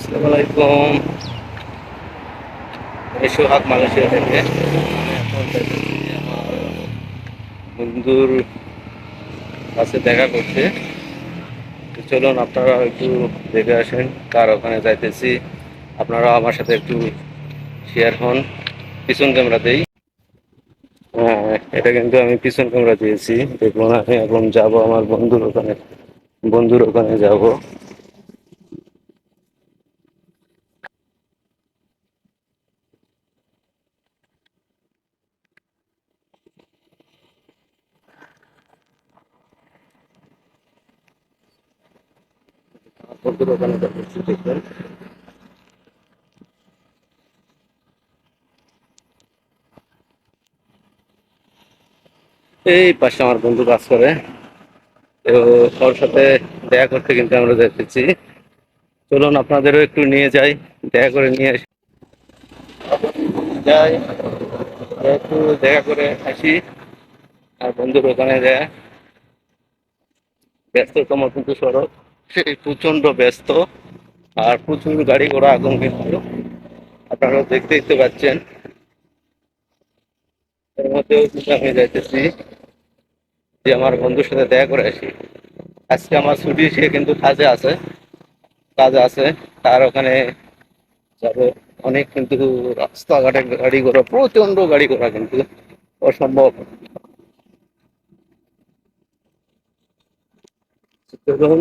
আসসালামু আলাইকুম। আমি সোহাগ মালয়েশিয়া থেকে। এখন যাইতেছি আমার বন্ধুর কাছে দেখা করতে। তো চলুন আপনারা একটু দেখে আসেন কার ওখানে যাইতেছি। আপনারা আমার সাথে একটু শেয়ার হন। পিছন ক্যামেরা দেই। হ্যাঁ, এটা কিন্তু আমি পিছন ক্যামেরা দিয়েছি। দেখুন আমি এখন যাব আমার বন্ধুর ওখানে যাব। বন্ধুর ওখানে যাচ্ছি দেখুন। এই পাশে আমার বন্ধু কাজ করে। তো ওর সাথে দেখা করতে কিন্তু আমরা যাচ্ছি। চলুন আপনাদেরও একটু নিয়ে যাই, দেখা করে নিয়ে আসি। যাই, একটু দেখা করে আসি। আর বন্ধুর ওখানে যায়, ব্যস্ততম কিন্তু সড়ক, সেই প্রচন্ড ব্যস্ত। আর প্রচুর গাড়ি ঘোড়া আগুন কিন্তু আপনারা দেখতে পাচ্ছেন। এর মধ্যেও কিন্তু আমি যাইতেছি যে আমার বন্ধুর সাথে দেখা করে আসি। আজকে আমার ছুটি, সে কিন্তু কাজে আছে তার ওখানে যাবো। অনেক কিন্তু রাস্তাঘাটে গাড়ি ঘোড়া, প্রচন্ড গাড়ি ঘোড়া কিন্তু অসম্ভব। চলুন